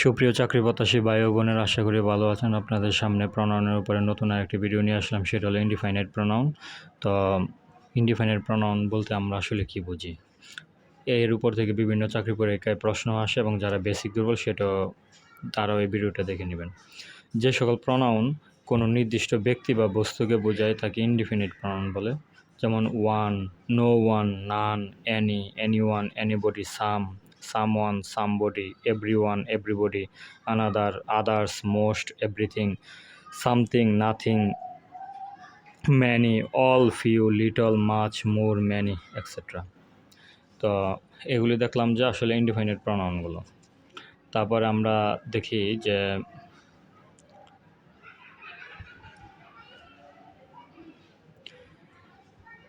সুপ্রিয় চাকরি প্রত্যাশী ভাই ও বোনেরা, আশা করি ভালো আছেন। আপনাদের সামনে প্রনাউনের উপরে নতুন আরেকটি ভিডিও নিয়ে আসলাম, সেটা হলো ইনডিফাইনাইট প্রনাউন। তো ইনডিফাইনাইট প্রনাউন বলতে আমরা আসলে কি বুঝি, এর উপর থেকে বিভিন্ন চাকরি পরীক্ষায় প্রশ্ন আসে এবং যারা বেসিক দুর্বল তারাও এই ভিডিওটা দেখে নেবেন। যে সকল প্রনাউন কোনো নির্দিষ্ট ব্যক্তি বা বস্তুকে বোঝায় তাকে ইনডিফিনিট প্রনাউন বলে। যেমন one, no one, none, any, anyone, anybody, someone, somebody, everyone, everybody, another, others, most, everything, something, nothing, many, all, few, little, much, more, many, etcetera. তো এগুলি দেখলাম যে আসলে ইনডিফাইনাইট প্রনাউনগুলো। তারপরে আমরা দেখি যে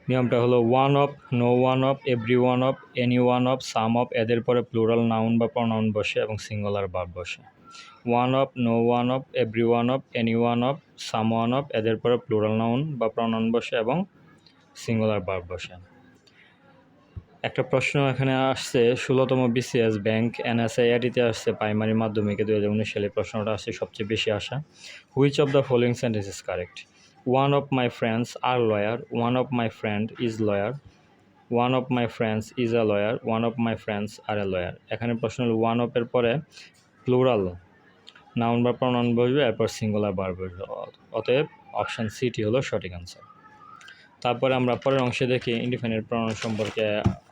নিয়মটা হলো one of, no one of, every one of, any one of, some of, এদের পরে প্লুরাল নাউন বা প্রনাউন বসে এবং সিঙ্গুলার ভার্ব বসে। One of, no one of, every one of, any one of, some one of, এদের পরে plural noun বা pronoun বসে এবং সিঙ্গুলার ভার্ব বসে। একটা প্রশ্ন এখানে আসছে, 16তম বিসিএস ব্যাংক এনএসআইআরটিতে আসছে প্রাইমারি মাধ্যমিকে 2019 সালে। প্রশ্নটা আসছে সবচেয়ে বেশি আসা। Which of the following sentence is correct? One of my friends are lawyer, one of my friend is lawyer, one of my friends is a lawyer, one of my friends are a lawyer. এখানে প্রশ্ন হল one অফের পরে plural noun বা pronoun বসবে, এরপর singular verb বসবে। অতএব অপশান সিটি হলো সঠিক আনসার। তারপরে আমরা পরের অংশে দেখি ইনডিফিনিট প্রনাউন সম্পর্কে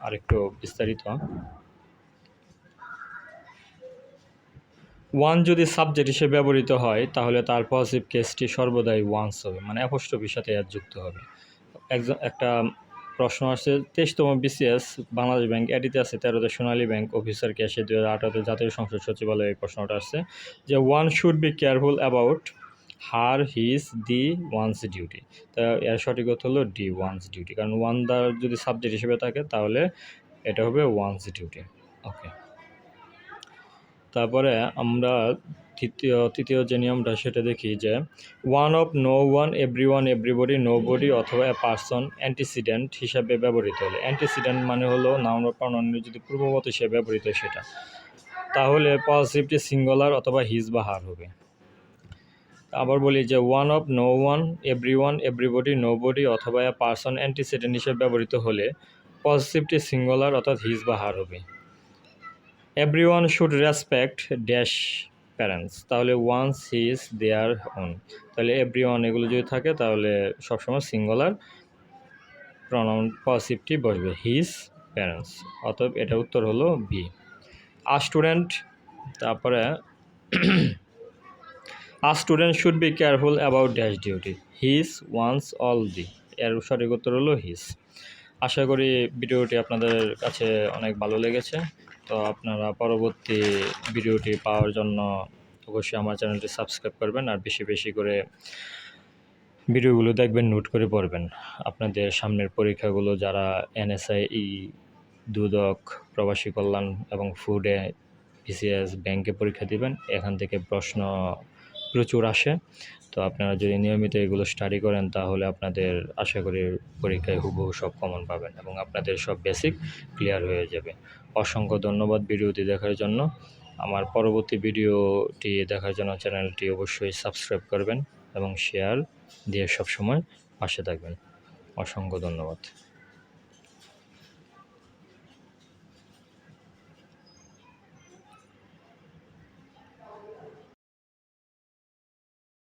আরেকটু বিস্তারিত। ওয়ান যদি সাবজেক্ট হিসেবে ব্যবহৃত হয় তাহলে তার পজিটিভ কেসটি সর্বদাই ওয়ান্স হবে, মানে অ্যাপোস্ট্রফির সাথে অ্যাড যুক্ত হবে। একটা প্রশ্ন আসছে, 23তম বিসিএস বাংলাদেশ ব্যাংক এটিতে আছে 13তে সোনালী ব্যাংক অফিসার ক্যাশে 2018 জাতীয় সংসদ সচিবালয়ে এই প্রশ্নটা আসছে যে one should be careful about her, his, the, one's duty. তা এর সঠিক উত্তর হলো ডি, ওয়ান্স ডিউটি। কারণ ওয়ান দ্য যদি সাবজেক্ট হিসেবে থাকে তাহলে এটা হবে ওয়ান্স ডিউটি। ওকে, তারপরে আমরা তৃতীয় যে নিয়মটা সেটা দেখি যে one of, no one, every one, everybody, nobody অথবা এ পার্সন অ্যান্টিসিডেন্ট হিসাবে ব্যবহৃত হলে, অ্যান্টিসিডেন্ট মানে হলো নাউন বা প্রনাউনের যদি পূর্ববর্তী হিসেবে ব্যবহৃত সেটা, তাহলে পজিটিভটি সিঙ্গুলার অথবা হিজ বা হার হবে। আবার বলি যে one of, no one, every one, everybody, nobody অথবা এ পার্সন অ্যান্টিসিডেন্ট হিসেবে ব্যবহৃত হলে পজিটিভটি সিঙ্গুলার অর্থাৎ হিজ বা হার হবে। Everyone should respect dash parents, তাহলে ওয়ান্স হিজ দেয়ার ওন, তাহলে এভরিওয়ান এগুলো যদি থাকে তাহলে সবসময় সিঙ্গুলার প্রনাউন পজিটিভটি বসবে, হিজ প্যারেন্টস। অতএব এটা উত্তর হলো বি। আ স্টুডেন্ট, তারপরে a student should be careful about dash duty, his, one's, all, the. এর সঠিক উত্তর হলো হিজ। আশা করি ভিডিওটি আপনাদের কাছে অনেক ভালো লেগেছে। তো আপনারা পরবর্তী ভিডিওটি পাওয়ার জন্য অবশ্যই আমার চ্যানেলটি সাবস্ক্রাইব করবেন আর বেশি বেশি করে ভিডিওগুলো দেখবেন, নোট করে পড়বেন। আপনাদের সামনের পরীক্ষাগুলো যারা এনএসআই, দুদক, প্রবাসী কল্যাণ এবং ফুডে, বিসিএস, ব্যাংকে পরীক্ষা দিবেন, এখান থেকে প্রশ্ন প্রচুর আসে। তো আপনারা যদি নিয়মিত এগুলো স্টাডি করেন তাহলে আপনাদের আশা করি পরীক্ষায় হুবহু সব কমন পাবেন এবং আপনাদের সব বেসিক ক্লিয়ার হয়ে যাবে। অসংখ্য ধন্যবাদ ভিডিওটি দেখার জন্য। আমার পরবর্তী ভিডিওটি দেখার জন্য চ্যানেলটি অবশ্যই সাবস্ক্রাইব করবেন এবং শেয়ার দিয়ে সবসময় পাশে থাকবেন। অসংখ্য ধন্যবাদ।